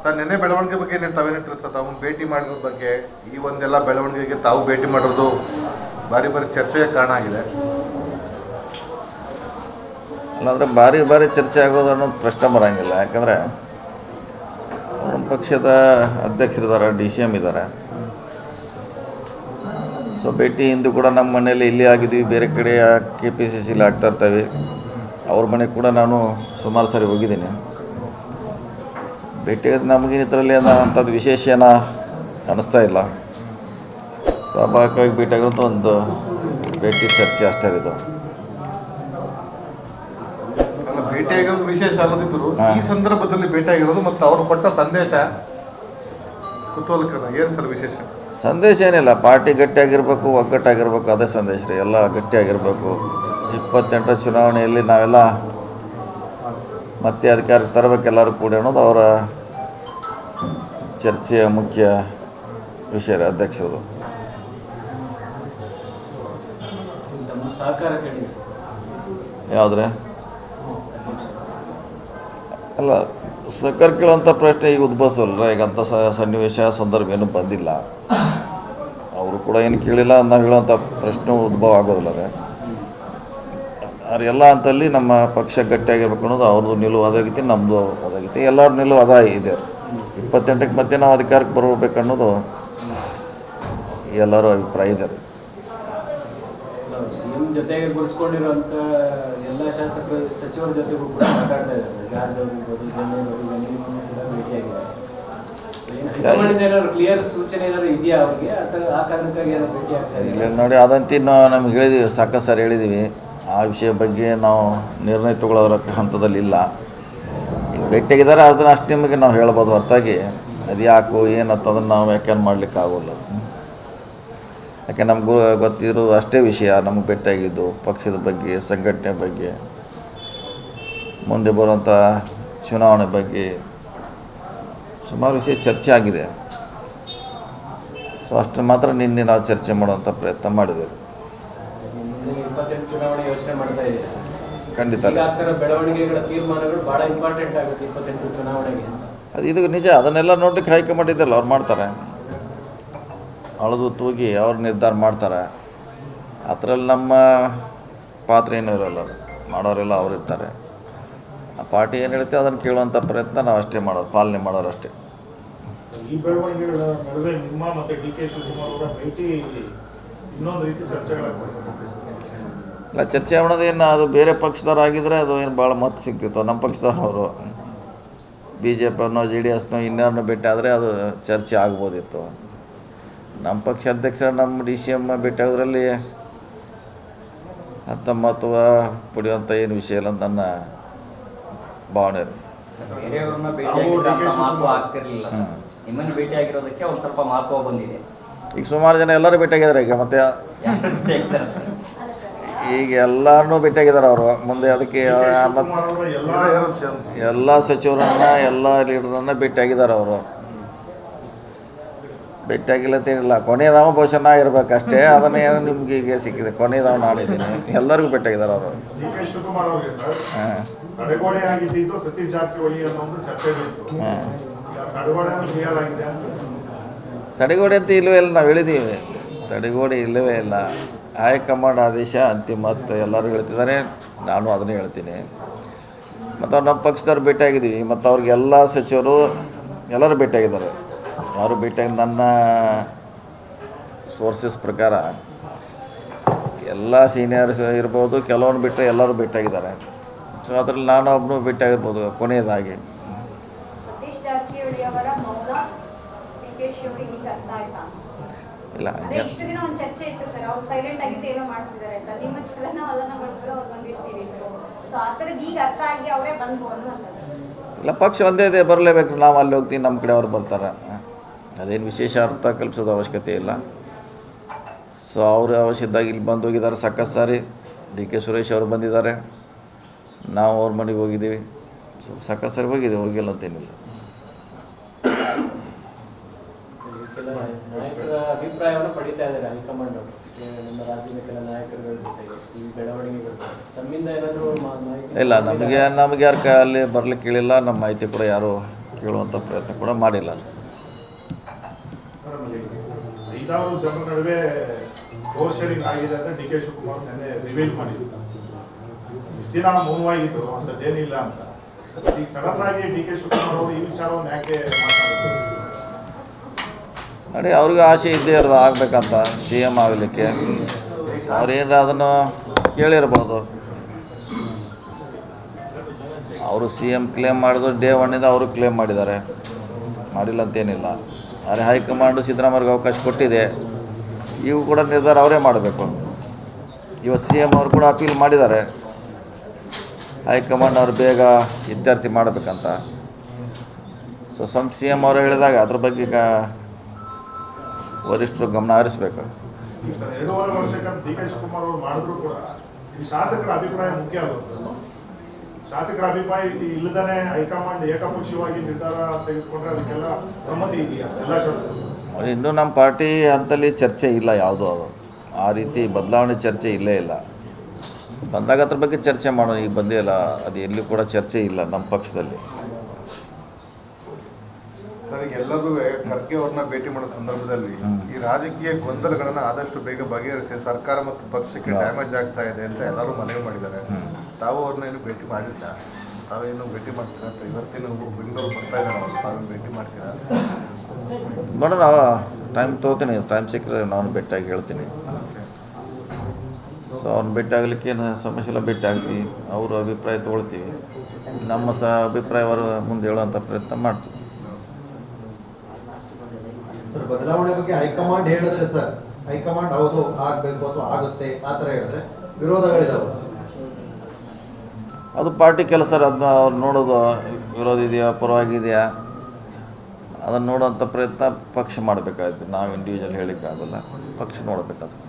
Sir ನಿನ್ನೆ ಬೆಳವಣಿಗೆ ಬಗ್ಗೆ ತಾವೇನಿರ್ತಾರೆ ಸರ್ ತಾವು ಭೇಟಿ ಮಾಡಿರೋದ್ರ ಬಗ್ಗೆ ಈ ಒಂದೆಲ್ಲ ಬೆಳವಣಿಗೆಗೆ ತಾವು ಭೇಟಿ ಮಾಡೋದು ಬಾರಿ ಬಾರಿ ಚರ್ಚೆಗೆ ಕಾರಣ ಆಗಿದೆ. ಅಲ್ಲಾಂದರೆ ಭಾರಿ ಭಾರಿ ಚರ್ಚೆ ಆಗೋದು ಅನ್ನೋದು ಪ್ರಶ್ನೆ ಬರೋಂಗಿಲ್ಲ. ಯಾಕಂದರೆ ನಮ್ಮ ಪಕ್ಷದ ಅಧ್ಯಕ್ಷರಿದ್ದಾರೆ, DCM ಇದ್ದಾರೆ. ಸೊ ಭೇಟಿ ಹಿಂದೂ ಕೂಡ ನಮ್ಮ ಮನೆಯಲ್ಲಿ ಇಲ್ಲಿ ಆಗಿದ್ವಿ, ಬೇರೆ ಕಡೆ KPCCಲಿ ಆಗ್ತಾ ಇರ್ತೀವಿ. ಅವ್ರ ಮನೆಗೆ ಕೂಡ ನಾನು ಸುಮಾರು ಸಾರಿ ಹೋಗಿದ್ದೀನಿ. ಭೇಟಿ ನಮಗೇನು ಇದರಲ್ಲಿ ಅಂಥದ್ದು ವಿಶೇಷ ಏನೋ ಅನ್ನಿಸ್ತಾ ಇಲ್ಲ. ಸ್ವಾಭಾವಿಕವಾಗಿ ಭೇಟಿಯಾಗಿರೋದು ಒಂದು ಭೇಟಿ ಚರ್ಚೆ ಅಷ್ಟೇ ಇದು. ಭೇಟಿಯಾಗಿರೋದು ವಿಶೇಷ ಅಲ್ಲದಿದ್ದರು ಈ ಸಂದರ್ಭದಲ್ಲಿ ಭೇಟಿಯಾಗಿರೋದು ಮತ್ತು ಅವರು ಕೊಟ್ಟ ಸಂದೇಶ ಕುತೂಹಲಕರ. ಏನು ಸರ್ ವಿಶೇಷ ಸಂದೇಶ? ಏನಿಲ್ಲ, ಪಾರ್ಟಿ ಗಟ್ಟಿಯಾಗಿರಬೇಕು, ಒಗ್ಗಟ್ಟಾಗಿರ್ಬೇಕು, ಅದೇ ಸಂದೇಶ ರೀ. ಎಲ್ಲ ಗಟ್ಟಿಯಾಗಿರಬೇಕು. 28ರ ಚುನಾವಣೆಯಲ್ಲಿ ನಾವೆಲ್ಲ ಮತ್ತೆ ಅಧಿಕಾರಕ್ಕೆ ತರಬೇಕು ಎಲ್ಲರೂ ಕೂಡಿ ಅನ್ನೋದು ಅವರ ಚರ್ಚೆಯ ಮುಖ್ಯ ವಿಷಯ ರೀ ಅಧ್ಯಕ್ಷರು. ಯಾವುದ್ರೆ ಅಲ್ಲ, ಸಹಕಾರ ಕೇಳುವಂಥ ಪ್ರಶ್ನೆ ಈಗ ಉದ್ಭವಿಸಲ್ಲ. ಈಗ ಅಂಥ ಸನ್ನಿವೇಶ ಸಂದರ್ಭ ಏನೂ ಬಂದಿಲ್ಲ. ಅವರು ಕೂಡ ಏನು ಕೇಳಿಲ್ಲ, ನಾವು ಹೇಳುವಂಥ ಪ್ರಶ್ನೆ ಉದ್ಭವ ಆಗೋದಿಲ್ಲ ರೀ. ಎಲ್ಲ ಅಂತಲ್ಲಿ ನಮ್ಮ ಪಕ್ಷ ಗಟ್ಟಿಯಾಗಿರ್ಬೇಕು ಅನ್ನೋದು ಅವ್ರದ್ದು ನಿಲುವು ಅದಾಗೈತಿ, ನಮ್ಮದು ಅದಾಗೈತಿ, ಎಲ್ಲರ ನಿಲುವು ಅದ ಇದೆ. 28ಕ್ಕೆ ಮತ್ತೆ ನಾವು ಅಧಿಕಾರಕ್ಕೆ ಬರಬೇಕು ಅನ್ನೋದು ಎಲ್ಲರ ಅಭಿಪ್ರಾಯ ಇದೆ ರೀ. ಸಿಎಂ ಜೊತೆಗೆ ಗುರುಸ್ಕೊಂಡಿರುವಂಥ ಎಲ್ಲ ಶಾಸಕರು ಸಚಿವರ ಜೊತೆಗೂ ಕೂಡ ಮಾತಾಡ್ತಾ ಇದ್ದಾರೆ. ಕ್ಲಿಯರ್ ಸೂಚನೆ ಏನಾದ್ರು ಇದೆಯಾ ಅವ್ರಿಗೆ? ಆ ಕಾರಣಕ್ಕಾಗಿ ಏನಾದ್ರು ಭೇಟಿ ಆಗ್ತಾರೆ ಇಲ್ಲ ನೋಡಿ, ಅದಂತೂ ನಮ್ಗೆ ಹೇಳಿದ್ದೀವಿ, ಸಾಕಷ್ಟು ಸಾರಿ ಹೇಳಿದ್ದೀವಿ. ಆ ವಿಷಯ ಬಗ್ಗೆ ನಾವು ನಿರ್ಣಯ ತಗೊಳ್ಳೋದ್ರ ಹಂತದಲ್ಲಿ ಇಲ್ಲ. ಈಗ ಭೇಟಿಯಾಗಿದ್ದಾರೆ, ಅದನ್ನು ಅಷ್ಟು ನಿಮಗೆ ನಾವು ಹೇಳ್ಬೋದು. ಹೊರತಾಗಿ ಅದು ಯಾಕೋ ಏನಂತ ಅದನ್ನು ನಾವು ವ್ಯಾಖ್ಯಾನ ಮಾಡಲಿಕ್ಕೆ ಆಗೋಲ್ಲ. ಯಾಕೆ ನಮಗೂ ಗೊತ್ತಿರೋದು ಅಷ್ಟೇ ವಿಷಯ. ನಮಗೆ ಭೇಟಿಯಾಗಿದ್ದು ಪಕ್ಷದ ಬಗ್ಗೆ, ಸಂಘಟನೆ ಬಗ್ಗೆ, ಮುಂದೆ ಬರುವಂಥ ಚುನಾವಣೆ ಬಗ್ಗೆ ಸುಮಾರು ವಿಷಯ ಚರ್ಚೆ ಆಗಿದೆ. ಸೊ ಅಷ್ಟು ಮಾತ್ರ ನಿನ್ನೆ ನಾವು ಚರ್ಚೆ ಮಾಡುವಂಥ ಪ್ರಯತ್ನ ಮಾಡಿದೆವು. ಖಂಡಿತ ಬೆಳವಣಿಗೆಗಳ ತೀರ್ಮಾನಗಳು ಭಾಳ ಇಂಪಾರ್ಟೆಂಟ್ ಆಗುತ್ತೆ 28 ಚುನಾವಣೆಗೆ. ಅದು ಇದು ನಿಜ. ಅದನ್ನೆಲ್ಲ ನೋಡ್ಲಿಕ್ಕೆ ಹೈಕಮಾಂಡ್ ಇದೆಯಲ್ಲ, ಅವ್ರು ಮಾಡ್ತಾರೆ. ಅಳದು ತೂಗಿ ಅವ್ರು ನಿರ್ಧಾರ ಮಾಡ್ತಾರೆ. ಅದರಲ್ಲಿ ನಮ್ಮ ಪಾತ್ರ ಏನೂ ಇರೋಲ್ಲ. ಮಾಡೋರೆಲ್ಲ ಅವ್ರು ಇರ್ತಾರೆ. ಆ ಪಾರ್ಟಿ ಏನು ಹೇಳ್ತೀವಿ ಅದನ್ನು ಕೇಳುವಂಥ ಪ್ರಯತ್ನ ನಾವು ಅಷ್ಟೇ ಮಾಡೋದು, ಪಾಲನೆ ಮಾಡೋರು ಅಷ್ಟೇ. ಈ ಬೆಳವಣಿಗೆಗಳ ನಡುವೆ ನಿಮ್ಮ ಮತ್ತು DK ಶಿವಕುಮಾರ್ ಅವರ ಭೇಟಿ ಇನ್ನೊಂದು ರೀತಿ ಚರ್ಚೆಗಳಾಗ್ತದೆ. ಇಲ್ಲ, ಚರ್ಚೆ ಮಾಡೋದೇನು, ಅದು ಬೇರೆ ಪಕ್ಷದವ್ರು ಆಗಿದ್ರೆ ಅದು ಏನು ಭಾಳ ಮಹತ್ವ ಸಿಗ್ತಿತ್ತು. ನಮ್ಮ ಪಕ್ಷದವ್ರು ಅವರು BJPನೋ JDSನೋ ಇನ್ಯಾರನ್ನೋ ಭೇಟಿ ಆದರೆ ಅದು ಚರ್ಚೆ ಆಗ್ಬೋದಿತ್ತು. ನಮ್ಮ ಪಕ್ಷ ಅಧ್ಯಕ್ಷರು ನಮ್ಮ DCM ಭೇಟಿ ಆಗೋದ್ರಲ್ಲಿ ಅಂಥ ಮಹತ್ವ ಪಡೆಯುವಂಥ ಏನು ವಿಷಯ ಇಲ್ಲ ಅಂತ ನನ್ನ ಭಾವನೆ. ಈಗ ಸುಮಾರು ಜನ ಎಲ್ಲರೂ ಭೇಟಿಯಾಗಿದ್ದಾರೆ. ಈಗ ಮತ್ತೆ ಈಗ ಎಲ್ಲರನ್ನೂ ಭೇಟಿಯಾಗಿದ್ದಾರೆ ಅವರು. ಮುಂದೆ ಅದಕ್ಕೆ ಮತ್ತು ಎಲ್ಲ ಸಚಿವರನ್ನು, ಎಲ್ಲ ಲೀಡರನ್ನು ಭೇಟಿಯಾಗಿದ್ದಾರೆ ಅವರು. ಭೇಟಿಯಾಗಿಲ್ಲ ಅಂತೇನಿಲ್ಲ. ಕೊನೆಯದಾವ ಬಹುಶಃ ನಾ ಇರಬೇಕಷ್ಟೇ. ಅದನ್ನೇ ಏನೋ ನಿಮ್ಗೆ ಈಗ ಸಿಕ್ಕಿದೆ. ಕೊನೆಯದಾವ ನಾನಿದ್ದೀನಿ. ಎಲ್ಲರಿಗೂ ಭೇಟಿಯಾಗಿದ್ದಾರೆ ಅವರು. ತಡೆಗೋಡೆ ಅಂತ ಇಲ್ಲವೇ ಇಲ್ಲ. ನಾವು ಹೇಳಿದ್ದೀವಿ, ತಡೆಗೋಡೆ ಇಲ್ಲವೇ ಇಲ್ಲ. ಹೈಕಮಾಂಡ್ ಆದೇಶ ಅಂತಿಮ ಅಂತ ಎಲ್ಲರೂ ಹೇಳ್ತಿದ್ದಾರೆ. ನಾನು ಅದನ್ನೇ ಹೇಳ್ತೀನಿ. ಮತ್ತು ಅವ್ರು ನಮ್ಮ ಪಕ್ಷದವ್ರು ಭೇಟಿಯಾಗಿದ್ದೀವಿ. ಮತ್ತು ಅವ್ರಿಗೆಲ್ಲ ಸಚಿವರು ಎಲ್ಲರೂ ಭೇಟಿಯಾಗಿದ್ದಾರೆ. ಯಾರು ಭೇಟಿಯಾಗಿ ನನ್ನ ಸೋರ್ಸಸ್ ಪ್ರಕಾರ ಎಲ್ಲ ಸೀನಿಯರ್ಸ್ ಇರ್ಬೋದು, ಕೆಲವೊಂದು ಬಿಟ್ಟರೆ ಎಲ್ಲರೂ ಭೇಟಿಯಾಗಿದ್ದಾರೆ. ಸೊ ಅದರಲ್ಲಿ ನಾನು ಒಬ್ಬನು ಭೇಟಿಯಾಗಿರ್ಬೋದು ಕೊನೆಯದಾಗಿ. ಇಲ್ಲ, ಇಲ್ಲ, ಪಕ್ಷ ಒಂದೇ ಇದೆ, ಬರಲೇಬೇಕು. ನಾವು ಅಲ್ಲಿ ಹೋಗ್ತೀವಿ, ನಮ್ಮ ಕಡೆ ಅವ್ರು ಬರ್ತಾರೆ. ಅದೇನು ವಿಶೇಷ ಅರ್ಥ ಕಲ್ಪಿಸೋದು ಅವಶ್ಯಕತೆ ಇಲ್ಲ. ಸೊ ಅವರು ಅವಶ್ಯಕವಾಗಿ ಇಲ್ಲಿ ಬಂದು ಹೋಗಿದ್ದಾರೆ. ಸಾಕಷ್ಟು ಸಾರಿ DK ಸುರೇಶ್ ಅವರು ಬಂದಿದ್ದಾರೆ. ನಾವು ಅವ್ರ ಮನೆಗೆ ಹೋಗಿದ್ದೀವಿ. ಸೊ ಸಾಕಷ್ಟು ಸಾರಿ ಹೋಗಿದ್ದೀವಿ, ಹೋಗಿಲ್ಲ ಅಂತೇನಿಲ್ಲ. ಅಭಿಪ್ರಾಯವನ್ನು ಪಡಿತಾ ಇದ್ದಾರೆ ಹೈಕಮಾಂಡ್ ಅವರು, ನಮ್ಮ ರಾಜ್ಯದ ಕೆಲ ನಾಯಕರುಗಳ ಜೊತೆಗೆ ಈ ಬೆಳವಣಿಗೆಗಳು ತಮ್ಮಿಂದ ಏನಾದರೂ ಇಲ್ಲ, ನಮಗೆ ಯಾರು ಅಲ್ಲಿ ಬರಲಿಕ್ಕೆ ಕೇಳಿಲ್ಲ. ನಮ್ಮ ಮಾಹಿತಿ ಕೂಡ ಯಾರು ಕೇಳುವಂಥ ಪ್ರಯತ್ನ ಕೂಡ ಮಾಡಿಲ್ಲ. ಐದಾರು ಜನರ ನಡುವೆ ಪವರ್ ಶೇರಿಂಗ್ ಆಗಿದೆ ಅಂತ ಡಿ ಕೆ ಶಿವಕುಮಾರ್ ನೆನ್ನೆ ರಿವೀಲ್ ಮಾಡಿದ್ರು. ಇಷ್ಟು ದಿನ ಮೌನವಾಗಿದ್ರು, ಅಂಥದ್ದೇನಿಲ್ಲ ಅಂತ. ಈಗ ಸಡನ್ ಆಗಿ ಡಿ ಕೆ ಶಿವಕುಮಾರ್ ಅವರು ಈ ವಿಚಾರವನ್ನು ಯಾಕೆ ಮಾತನಾಡಿದ್ರು? ನೋಡಿ, ಅವ್ರಿಗೆ ಆಸೆ ಇದ್ದೇ ಇರೋದು ಆಗಬೇಕಂತ, ಸಿ ಎಮ್ ಆಗಲಿಕ್ಕೆ. ಅವ್ರೇನಾರ ಅದನ್ನು ಕೇಳಿರ್ಬೋದು. ಅವರು ಸಿ ಎಮ್ ಕ್ಲೇಮ್ ಮಾಡಿದ್ರು, ಡೇ ಒನ್ನಿಂದ ಅವರು ಕ್ಲೇಮ್ ಮಾಡಿದ್ದಾರೆ, ಮಾಡಿಲ್ಲ ಅಂತೇನಿಲ್ಲ. ಆದರೆ ಹೈಕಮಾಂಡು ಸಿದ್ದರಾಮಯ್ಯಗೆ ಅವಕಾಶ ಕೊಟ್ಟಿದೆ. ಇವು ಕೂಡ ನಿರ್ಧಾರ ಅವರೇ ಮಾಡಬೇಕು. ಇವತ್ತು ಸಿ ಎಮ್ ಅವರು ಕೂಡ ಅಪೀಲ್ ಮಾಡಿದ್ದಾರೆ, ಹೈಕಮಾಂಡ್ ಅವರು ಬೇಗ ಇತ್ಯರ್ಥ ಮಾಡಬೇಕಂತ. ಸೊ ಸ್ವಂತ ಸಿ ಎಮ್ ಅವರು ಹೇಳಿದಾಗ ಅದ್ರ ಬಗ್ಗೆ ಈಗ ವರಿಷ್ಠರು ಗಮನ ಹರಿಸಬೇಕು. 2.5 ವರ್ಷಕ್ಕೆ ಡಿ ಕೆ ಶಿವಕುಮಾರ್ ಅವರು ಮಾಡಿದ್ರು ಕೂಡ ಈ ಶಾಸಕರ ಅಭಿಪ್ರಾಯ ಮುಖ್ಯ ಅಲ್ವ ಸರ್? ಶಾಸಕರ ಅಭಿಪ್ರಾಯ ಇಲ್ಲದೇ ಹೈಕಮಾಂಡ್ ಏಕಪಕ್ಷೀಯವಾಗಿ ನಿರ್ಧಾರ ತೆಗೆದುಕೊಂಡ್ರೆ ಅದಕ್ಕೆಲ್ಲ ಸಮ್ಮತಿ ಇದೆಯಾ ಎಲ್ಲ ಶಾಸಕರು? ಇನ್ನೂ ನಮ್ಮ ಪಾರ್ಟಿ ಹಂತಲ್ಲಿ ಚರ್ಚೆ ಇಲ್ಲ, ಯಾವುದೂ ಅದು ಆ ರೀತಿ ಬದಲಾವಣೆ ಚರ್ಚೆ ಇಲ್ಲೇ ಇಲ್ಲ. ಬಂದಾಗ ಅದ್ರ ಬಗ್ಗೆ ಚರ್ಚೆ ಮಾಡೋಣ. ಈಗ ಬಂದೇ ಇಲ್ಲ, ಅದು ಎಲ್ಲಿ ಕೂಡ ಚರ್ಚೆ ಇಲ್ಲ ನಮ್ಮ ಪಕ್ಷದಲ್ಲಿ. ಸರ್, ಎಲ್ಲರೂ ಖರ್ಗೆ ಅವ್ರನ್ನ ಭೇಟಿ ಮಾಡೋ ಸಂದರ್ಭದಲ್ಲಿ ಈ ರಾಜಕೀಯ ಗೊಂದಲಗಳನ್ನ ಆದಷ್ಟು ಬೇಗ ಬಗೆಹರಿಸಿ ಸರ್ಕಾರ ಮತ್ತು ಪಕ್ಷಕ್ಕೆ ಡ್ಯಾಮೇಜ್ ಆಗ್ತಾ ಇದೆ ಅಂತ ಎಲ್ಲರೂ ಮನವಿ ಮಾಡಿದ್ದಾರೆ. ತಾವು ಅವ್ರನ್ನ ಏನು ಭೇಟಿ ಮಾಡಿಲ್ಲ, ತಾವೇನು ಭೇಟಿ ಮಾಡ್ತೀರಾ ಅಂತ ಇವತ್ತಿನ ಬೆಂಗಳೂರು ಬರ್ತಾ ಇದ್ದಾರೆ ಅವರು, ತಾವೇನು ಭೇಟಿ ಮಾಡ್ತೀರಾ? ನೋಡೋಣ, ಟೈಮ್ ತೊಗೋತೀನಿ, ಟೈಮ್ ಸಿಕ್ಕರೆ ನಾನು ಭೇಟಿಯಾಗಿ ಹೇಳ್ತೀನಿ. ಸೊ ಅವ್ನು ಭೇಟಿ ಆಗಲಿಕ್ಕೆ ಏನು ಸಮಸ್ಯೆ ಇಲ್ಲ, ಭೇಟಿ ಆಗ್ತೀವಿ, ಅವ್ರ ಅಭಿಪ್ರಾಯ ತೊಗೊಳ್ತೀವಿ, ನಮ್ಮ ಅಭಿಪ್ರಾಯ ಅವರು ಮುಂದೆ ಹೇಳುವಂಥ ಪ್ರಯತ್ನ ಮಾಡ್ತೀವಿ. ಸರ್, ಬದಲಾವಣೆ ಬಗ್ಗೆ ಹೈಕಮಾಂಡ್ ಹೇಳಿದ್ರೆ ಸರ್, ಹೈಕಮಾಂಡ್ ಹೌದು ಆಗಬೇಕು ಅಥವಾ ಆಗುತ್ತೆ ಆ ಥರ ಹೇಳಿದ್ರೆ ವಿರೋಧಗಳಿದಾವೆ ಸರ್. ಅದು ಪಾರ್ಟಿ ಕೆಲಸ, ಅದನ್ನ ಅವ್ರು ನೋಡೋದು ವಿರೋಧ ಇದೆಯಾ ಪರವಾಗಿದೆಯಾ ಅದನ್ನು ನೋಡೋಂಥ ಪ್ರಯತ್ನ ಪಕ್ಷ ಮಾಡಬೇಕಾಗುತ್ತೆ. ನಾವು ಇಂಡಿವಿಜುವಲ್ ಹೇಳಲಿಕ್ಕಾಗಲ್ಲ, ಪಕ್ಷ ನೋಡಬೇಕಾದ್ರೆ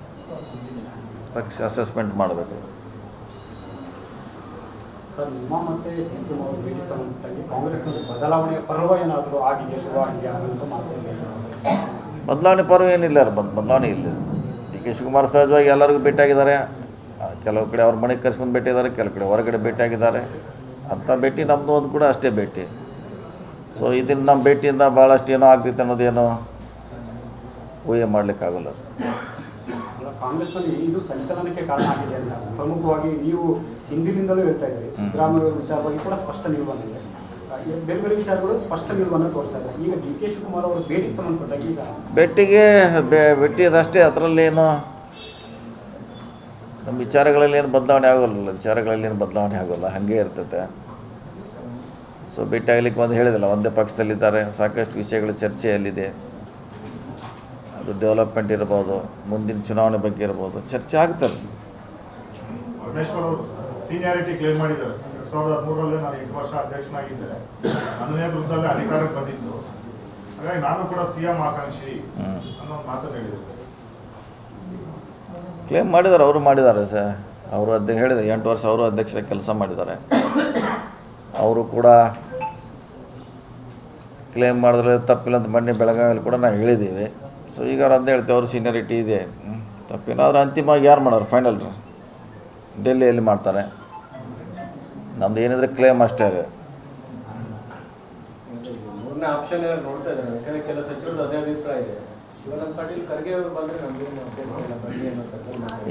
ಪಕ್ಷ ಅಸೆಸ್ಮೆಂಟ್ ಮಾಡಬೇಕು. ಸರ್, ನಿಮ್ಮ ಮತ್ತು ಡಿ ಸಿ ಅವರು ಭೇಟಿ ಸಂಬಂಧಪಟ್ಟಾಗಿ ಕಾಂಗ್ರೆಸ್ನಲ್ಲಿ ಬದಲಾವಣೆಯ ಪರ್ವ ಏನಾದರೂ ಆಗಿದೆಯಾ, ಶುರುವಾಗಿದೆಯಾ ಅಂತ ಮಾತಾಡಿದ್ದಾರೆ. ಬದಲಾವಣೆ ಪರ್ವ ಏನಿಲ್ಲ, ಬದಲಾವಣೆ ಇಲ್ಲ. ಡಿ ಕೆ ಶಿವಕುಮಾರ್ ಸಹಜವಾಗಿ ಎಲ್ಲರಿಗೂ ಭೇಟಿಯಾಗಿದ್ದಾರೆ. ಕೆಲವು ಕಡೆ ಅವ್ರ ಮನೆಗೆ ಕರ್ಸ್ಕೊಂಡು ಭೇಟಿಯಾಗಿದ್ದಾರೆ, ಕೆಲವು ಕಡೆ ಹೊರಗಡೆ ಭೇಟಿಯಾಗಿದ್ದಾರೆ. ಅಂಥ ಭೇಟಿ ನಮ್ಮದು ಒಂದು ಕೂಡ ಅಷ್ಟೇ ಭೇಟಿ. ಸೊ ಇದನ್ನು ನಮ್ಮ ಭೇಟಿಯಿಂದ ಭಾಳಷ್ಟು ಏನೋ ಆಗ್ತೈತೆ ಅನ್ನೋದೇನೋ ಊಹೆ ಮಾಡಲಿಕ್ಕಾಗಲ್ಲ. ಕಾಂಗ್ರೆಸ್ನಲ್ಲಿ ಇದು ಸಂಚಲನಕ್ಕೆ ಕಾರಣ ಆಗಿದೆ ಅಂತ ಪ್ರಮುಖವಾಗಿ ನೀವು ಹಿಂದಿನಿಂದಲೂ ಹೇಳ್ತಾ ಇದ್ದೀರಿ. ಸಿದ್ದರಾಮಯ್ಯ ವಿಚಾರವಾಗಿ ಕೂಡ ಸ್ಪಷ್ಟ ನಿಲುವನ್ನು ಇದೆ, ಬೇರೆ ಬೇರೆ ವಿಚಾರಗಳು ಸ್ಪಷ್ಟ ನಿಲುವನ್ನು ತೋರಿಸ್ತಾ ಇದ್ದಾರೆ. ಈಗ ಡಿ ಕೆ ಶಿವಕುಮಾರ್ ಅವರು ಭೇಟಿಗೆ ಸಂಬಂಧಪಟ್ಟಾಗ ಈಗ ಭೇಟಿಯದಷ್ಟೇ, ಅದರಲ್ಲೇನು ನಮ್ಮ ವಿಚಾರಗಳಲ್ಲಿ ಏನು ಬದಲಾವಣೆ ಆಗೋಲ್ಲ, ವಿಚಾರಗಳಲ್ಲಿ ಏನು ಬದಲಾವಣೆ ಆಗೋಲ್ಲ, ಹಾಗೇ ಇರ್ತೈತೆ. ಸೊ ಭೇಟಿ ಆಗಲಿಕ್ಕೆ ಒಂದು ಹೇಳಿದಿಲ್ಲ, ಒಂದೇ ಪಕ್ಷದಲ್ಲಿದ್ದಾರೆ, ಸಾಕಷ್ಟು ವಿಷಯಗಳು ಚರ್ಚೆಯಲ್ಲಿದೆ. ಅದು ಡೆವಲಪ್ಮೆಂಟ್ ಇರ್ಬೋದು, ಮುಂದಿನ ಚುನಾವಣೆ ಬಗ್ಗೆ ಇರ್ಬೋದು, ಚರ್ಚೆ ಆಗ್ತದೆ. ಪರಮೇಶ್ವರ್ ಅವರು ಸೀನಿಯಾರಿಟಿ ಕ್ಲೇಮ್ ಮಾಡಿದ್ದಾರೆ. 2013ರಲ್ಲಿ ನಾನು 8 ವರ್ಷ ಅಧ್ಯಕ್ಷನಾಗಿದ್ದೆ, ನನ್ನ ನೇತೃತ್ವದಲ್ಲಿ ಅಧಿಕಾರಕ್ಕೆ ಬಂದಿದ್ದು, ಹಾಗಾಗಿ ನಾನು ಕೂಡ ಸಿಎಂ ಆಕಾಂಕ್ಷಿ ಅನ್ನೋ ಮಾತನ್ನು ಹೇಳಿದ್ದಾರೆ. ಕ್ಲೇಮ್ ಮಾಡಿದ್ದಾರೆ, ಅವರು ಮಾಡಿದ್ದಾರೆ ಸರ್. ಅವರು ಹೇಳಿದ್ದಾರೆ 8 ವರ್ಷ ಅವರು ಅಧ್ಯಕ್ಷರ ಕೆಲಸ ಮಾಡಿದ್ದಾರೆ. ಅವರು ಕೂಡ ಕ್ಲೇಮ್ ಮಾಡಿದ್ರೆ ತಪ್ಪಿಲ್ಲ ಅಂತ ಮೊನ್ನೆ ಬೆಳಗಾವಿಯಲ್ಲಿ ಕೂಡ ನಾವು ಹೇಳಿದ್ದೀವಿ. ಸೊ ಈಗ ಅವ್ರು ಅಂತ ಹೇಳ್ತೀವಿ, ಅವರು ಸೀನಿಯರಿಟಿ ಇದೆ, ತಪ್ಪೇನಾದರೂ ಅಂತಿಮವಾಗಿ ಯಾರು ಮಾಡೋರು, ಫೈನಲ್ ಡೆಲ್ಲಿಯಲ್ಲಿ ಮಾಡ್ತಾರೆ. ನಮ್ದು ಏನಿದ್ರೆ ಕ್ಲೇಮ್ ಅಷ್ಟೇ. ಮೂರನೇ ಆಪ್ಷನ್ ನೋಡ್ತಾ ಇದ್ದಾರೆ, ಯಾಕಂದರೆ ಕೆಲ ಸಚಿವರು ಅದೇ ಅಭಿಪ್ರಾಯ ಇದೆ. ಶಿವಾನಂದ ಪಾಟೀಲ್ ಖರ್ಗೆ ಅವರು ಬಂದರೆ ನಮಗೇನು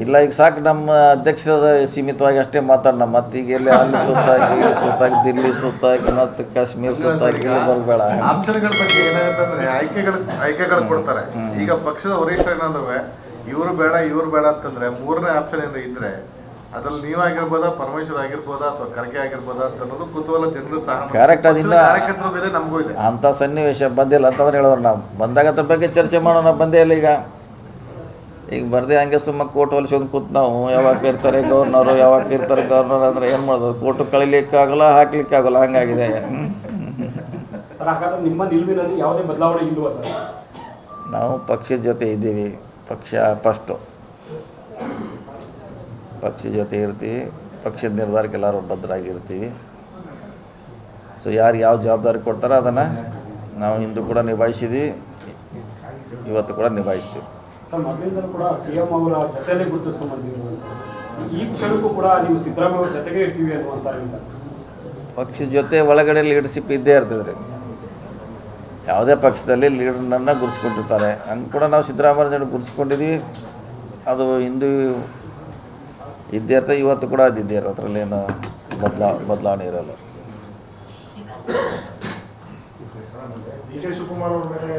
ಇಲ್ಲ, ಈಗ ಸಾಕು, ನಮ್ಮ ಅಧ್ಯಕ್ಷದ ಸೀಮಿತವಾಗಿ ಅಷ್ಟೇ ಮಾತಾಡೋಣ. ಮತ್ತು ಈಗ ಎಲ್ಲಿ ಅಲ್ಲಿ ಸುತ್ತಾಗಿ ಇಲ್ಲಿ ಸುತ್ತಾಗಿ ದಿಲ್ಲಿ ಸುತ್ತಾಗಿ ಮತ್ತು ಕಾಶ್ಮೀರ್ ಸುತ್ತಾಗಿ ಇಲ್ಲಿ ಬರಬೇಡ. ಆಪ್ಷನ್ಗಳ ಬಗ್ಗೆ ಏನಾಗುತ್ತೆ ಆಯ್ಕೆಗಳು ಕೊಡ್ತಾರೆ. ಈಗ ಪಕ್ಷದ ವರಿಷ್ಠ ಏನಂದ್ರೆ ಇವರು ಬೇಡ ಅಂತಂದ್ರೆ ಮೂರನೇ ಆಪ್ಷನ್ ಏನು ಇದ್ರೆ ಅದ್ರಲ್ಲಿ ನೀವಾಗಿರ್ಬೋದಾ, ಪರಮೇಶ್ವರ್ ಆಗಿರ್ಬೋದಾ, ಅಥವಾ ಖರ್ಗೆ ಆಗಿರ್ಬೋದಾ ಅಂತ ಅನ್ನೋದು ಕುತೂಹಲ ಜನರು ಸಹ ಕರೆಕ್ಟ್. ಅದಿನ್ನ ಕಾರ್ಯಕರ್ತರಿಗೂ ಇದೆ, ನಮಗೂ ಇದೆ. ಅಂಥ ಸನ್ನಿವೇಶ ಬಂದಿಲ್ಲ ಅಂತಂದ್ರೆ ಹೇಳೋರು. ನಾವು ಬಂದಾಗ ಅದ್ರ ಬಗ್ಗೆ ಚರ್ಚೆ ಮಾಡೋಣ, ಬಂದೇ ಇಲ್ಲ. ಈಗ ಬರ್ದೆ ಹಂಗೆ ಸುಮ್ಮ ಕೋರ್ಟ್ ಹೊಲಿಸೋದು ಕೂತು ನಾವು ಯಾವಾಗ ಇರ್ತಾರೆ ಗವರ್ನರು, ಯಾವಾಗ ಇರ್ತಾರೆ ಗವರ್ನರ್ ಅಂದರೆ ಏನು ಮಾಡೋದು, ಕೋರ್ಟು ಕಳಿಲಿಕ್ಕಾಗಲ್ಲ, ಹಾಕ್ಲಿಕ್ಕಾಗಲ್ಲ, ಹಂಗಾಗಿದೆ. ಸರ್, ಹಾಗಾದ್ರೆ ನಿಮ್ಮ ನಿಲುವಿನಲ್ಲಿ ಯಾವುದೇ ಬದಲಾವಣೆ ಇಲ್ವಾ ಸರ್? ನಾವು ಪಕ್ಷದ ಜೊತೆ ಇದ್ದೀವಿ, ಪಕ್ಷ ಫಸ್ಟು, ಪಕ್ಷದ ಜೊತೆ ಇರ್ತೀವಿ, ಪಕ್ಷದ ನಿರ್ಧಾರಕ್ಕೆ ಎಲ್ಲರೂ ಬದ್ಧರಾಗಿರ್ತೀವಿ. ಸೊ ಯಾರು ಯಾವ ಜವಾಬ್ದಾರಿ ಕೊಡ್ತಾರೋ ಅದನ್ನು ನಾವು ಹಿಂದೂ ಕೂಡ ನಿಭಾಯಿಸಿದ್ವಿ, ಇವತ್ತು ಕೂಡ ನಿಭಾಯಿಸ್ತೀವಿ. ಸರ್, ಮೊದಲಿಂದಲೂ ಕೂಡ ಸಿಎಂ ಅವರ ಜೊತೆಯಲ್ಲೇ ಗುರುತಿಸ್ಕೊಂಡ್ಬಂದಿರುವಂಥ ಈ ಕ್ಷಣಕ್ಕೂ ಕೂಡ ನೀವು ಸಿದ್ದರಾಮಯ್ಯ ಅವ್ರ ಜೊತೆಗೆ ಇರ್ತೀವಿ ಅನ್ನುವಂಥ ಪಕ್ಷದ ಜೊತೆ ಒಳಗಡೆ ಲೀಡರ್ಶಿಪ್ ಇದ್ದೇ ಇರ್ತದೆ ರೀ. ಯಾವುದೇ ಪಕ್ಷದಲ್ಲಿ ಲೀಡರ್ನನ್ನು ಗುರುತಿಸ್ಕೊಂಡಿರ್ತಾರೆ. ಹಂಗೆ ಕೂಡ ನಾವು ಸಿದ್ದರಾಮಯ್ಯನ ಗುರುತಿಸ್ಕೊಂಡಿದ್ದೀವಿ. ಅದು ಹಿಂದೂ ಇದ್ದೇ ಇರ್ತದೆ, ಇವತ್ತು ಕೂಡ ಅದು ಇದ್ದೇ ಇರೋದು. ಅದರಲ್ಲೇನು ಬದಲಾವಣೆ ಇರೋಲ್ಲ. ಡಿ ಕೆ ಶಿವಕುಮಾರ್ ಅವ್ರ ಮೇಲೆ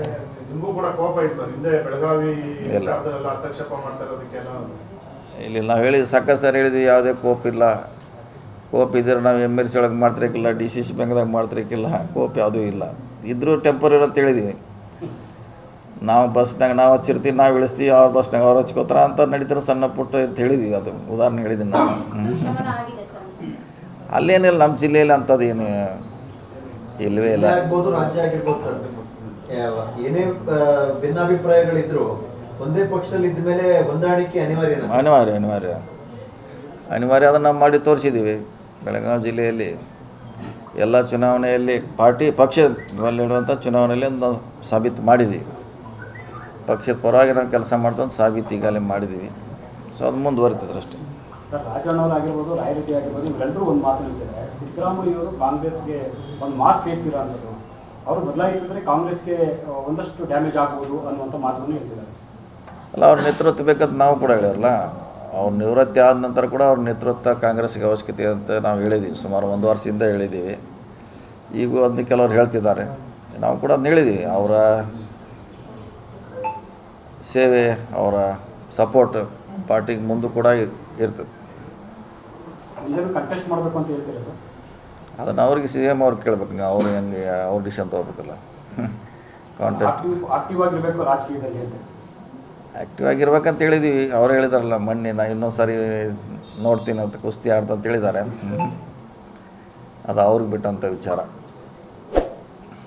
ನಿಮಗೂ ಕೂಡ ಕೋಪ ಇದೆ ಸರ್. ಹಿಂದೆ ಬೆಳಗಾವಿ ಇಲ್ಲ. ವಿಚಾರದಲ್ಲೆಲ್ಲ ಹಸ್ತಕ್ಷೇಪ ಮಾಡ್ತಾ ಇರೋದಕ್ಕೆಲ್ಲ ಇಲ್ಲಿ ನಾವು ಹೇಳಿದ್ವಿ, ಸಾಕಷ್ಟು ಸಾರಿ ಹೇಳಿದ್ವಿ, ಯಾವುದೇ ಕೋಪ ಇಲ್ಲ. ಕೋಪ ಇದ್ದರೆ ನಾವು MLC ಒಳಗೆ ಮಾಡ್ತಿರಕ್ಕಿಲ್ಲ, DCC ಬ್ಯಾಂಕ್ದಾಗ ಮಾಡ್ತಿರಕ್ಕಿಲ್ಲ, ಕೋಪ ಯಾವುದೂ ಇಲ್ಲ. ಇದ್ರೂ ಟೆಂಪರರಿ ಅಂತ ಹೇಳಿದ್ವಿ. ನಾವು ಬಸ್ನಾಗ ನಾವು ಹಚ್ಚಿರ್ತೀವಿ, ನಾವು ಇಳಿಸ್ತೀವಿ, ಅವ್ರ ಬಸ್ನಾಗ ಅವ್ರು ಹಚ್ಕೋತಾರ ಅಂತ ನಡೀತಾರೆ, ಸಣ್ಣ ಪುಟ್ಟ ಅಂತ ಹೇಳಿದ್ವಿ. ಅದು ಉದಾಹರಣೆ ಹೇಳಿದ್ದೀನಿ ನಾನು. ಅಲ್ಲೇನಿಲ್ಲ, ನಮ್ಮ ಜಿಲ್ಲೆಯಲ್ಲಿ ಅಂಥದ್ದು ಏನು ಇಲ್ಲವೇ ಇಲ್ಲ. ಆಗ್ಬೋದು, ರಾಜ್ಯ ಆಗಿರ್ಬೋದು ಸರ್. ಏನೇ ಭಿನ್ನಾಭಿಪ್ರಾಯಗಳಿದ್ರು ಒಂದೇ ಪಕ್ಷದಲ್ಲಿ ಇದ್ದ ಮೇಲೆ ಹೊಂದಾಣಿಕೆ ಅನಿವಾರ್ಯ ಅದನ್ನು ನಾವು ಮಾಡಿ ತೋರಿಸಿದ್ದೀವಿ. ಬೆಳಗಾವಿ ಜಿಲ್ಲೆಯಲ್ಲಿ ಎಲ್ಲ ಚುನಾವಣೆಯಲ್ಲಿ ಪಕ್ಷದಲ್ಲಿಡುವಂಥ ಚುನಾವಣೆಯಲ್ಲಿ ನಾವು ಸಾಬೀತು ಮಾಡಿದ್ದೀವಿ. ಪಕ್ಷದ ಪರವಾಗಿ ನಾವು ಕೆಲಸ ಮಾಡ್ದಂತ ಸಾಬೀತು ಈಗಾಗಲೇ ಮಾಡಿದ್ದೀವಿ. ಸೊ ಅದು ಮುಂದುವರಿತದೆ ಅಷ್ಟೇ. ಸರ್, ರಾಜಣ್ಣವರಾಗಿರ್ಬೋದು, ರಾಯರೆಡ್ಡಿ ಆಗಿರ್ಬೋದು, ಇವರೆಲ್ಲರೂ ಒಂದು ಮಾತು ಹೇಳ್ತಿದ್ದಾರೆ. ಸಿದ್ದರಾಮಯ್ಯವರು ಕಾಂಗ್ರೆಸ್ಗೆ ಒಂದು ಮಾಸ್ ಫೇಸ್ ಇರೋಂಥದ್ದು, ಅವರು ಬದಲಾಯಿಸಿದ್ರೆ ಕಾಂಗ್ರೆಸ್ಗೆ ಒಂದಷ್ಟು ಡ್ಯಾಮೇಜ್ ಆಗ್ಬೋದು ಅನ್ನುವಂಥ ಮಾತನ್ನು ಹೇಳ್ತಿದ್ದಾರೆ. ಅಲ್ಲ, ಅವ್ರ ನೇತೃತ್ವ ಬೇಕಂತ ನಾವು ಕೂಡ ಹೇಳಿರಲ್ಲ. ಅವ್ರ ನಿವೃತ್ತಿ ಆದ ನಂತರ ಕೂಡ ಅವ್ರ ನೇತೃತ್ವ ಕಾಂಗ್ರೆಸ್ಗೆ ಅವಶ್ಯಕತೆ ಅಂತ ನಾವು ಹೇಳಿದ್ದೀವಿ. ಸುಮಾರು 1 ವರ್ಷದಿಂದ ಹೇಳಿದ್ದೀವಿ. ಈಗೂ ಅದನ್ನ ಕೆಲವ್ರು ಹೇಳ್ತಿದ್ದಾರೆ, ನಾವು ಕೂಡ ಅದನ್ನ ಹೇಳಿದ್ದೀವಿ. ಅವರ ಸೇವೆ, ಅವರ ಸಪೋರ್ಟ್ ಪಾರ್ಟಿಗೆ ಮುಂದೆ ಕೂಡ ಇರ್ತದೆ. ಎಲ್ಲರೂ ಕಂಟೆಸ್ಟ್ ಮಾಡಬೇಕು ಅಂತ ಹೇಳ್ತೀರಾ ಸರ್? ಅದನ್ನು ಅವ್ರಿಗೆ CM ಅವ್ರಿಗೆ ಕೇಳ್ಬೇಕು. ನೀವು ಅವ್ರು ಹೆಂಗೆ ಅವ್ರ ಡಿಸಿಷನ್ ತೊಗೋಬೇಕಲ್ಲ. ಕಾಂಟೆಸ್ಟ್ ಆಕ್ಟಿವ್ ಆಗಿರಬೇಕು ರಾಜಕೀಯದಲ್ಲಿ ಅಂತ. ಆ್ಯಕ್ಟಿವ್ ಆಗಿರ್ಬೇಕಂತ ಹೇಳಿದ್ದೀವಿ. ಅವ್ರು ಹೇಳಿದಾರಲ್ಲ ಮೊನ್ನೆ, ನಾ ಇನ್ನೊಂದು ಸಾರಿ ನೋಡ್ತೀನಿ ಅಂತ, ಕುಸ್ತಿ ಆಡ್ತಂತ ಹೇಳಿದ್ದಾರೆ. ಅದು ಅವ್ರಿಗೆ ಬಿಟ್ಟಂಥ ವಿಚಾರ.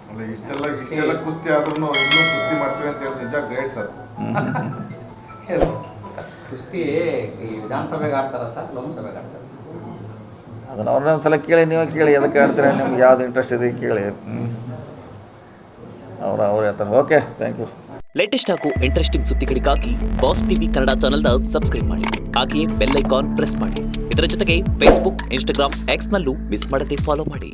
ಅಲ್ಲ, ಇಷ್ಟೆಲ್ಲ ಕುಸ್ತಿ ಆದ್ರೂ ಇನ್ನೂ ಕುಸ್ತಿ ಮಾಡ್ತೀವಿ ಅಂತ ಹೇಳಿ ನಿಜ ಗ್ರೇಟ್ ಸರ್. ಕುಸ್ತಿ ಈ ವಿಧಾನಸಭೆಗೆ ಆಡ್ತಾರ ಸರ್, ಲೋಕಸಭೆಗೆ ಆಡ್ತಾರ? ಅದನ್ನು ಅವ್ರನ್ನ ಒಂದು ಸಲ ಕೇಳಿ, ನೀವೇ ಕೇಳಿ, ಎದಕ್ಕೆ ಆಡ್ತೀರಾ, ನಿಮ್ಗೆ ಯಾವ್ದು ಇಂಟ್ರೆಸ್ಟ್ ಇದೆ ಕೇಳಿ. ಅವ್ರು ಹೇಳ್ತಾರೆ. Okay, thank you. ಲೇಟೆಸ್ಟ್ ಹಾಗೂ ಇಂಟ್ರೆಸ್ಟಿಂಗ್ ಸುದ್ದಿಗಳಿಗಾಗಿ ಬಾಸ್ ಟಿವಿ ಕನ್ನಡ ಚಾನೆಲ್ನ ಸಬ್ಸ್ಕ್ರೈಬ್ ಮಾಡಿ. ಹಾಗೆಯೇ ಬೆಲ್ ಐಕಾನ್ ಪ್ರೆಸ್ ಮಾಡಿ. ಇದರ ಜೊತೆಗೆ ಫೇಸ್ಬುಕ್, ಇನ್ಸ್ಟಾಗ್ರಾಮ್, ಎಕ್ಸ್ನಲ್ಲೂ ಮಿಸ್ ಮಾಡದೆ ಫಾಲೋ ಮಾಡಿ.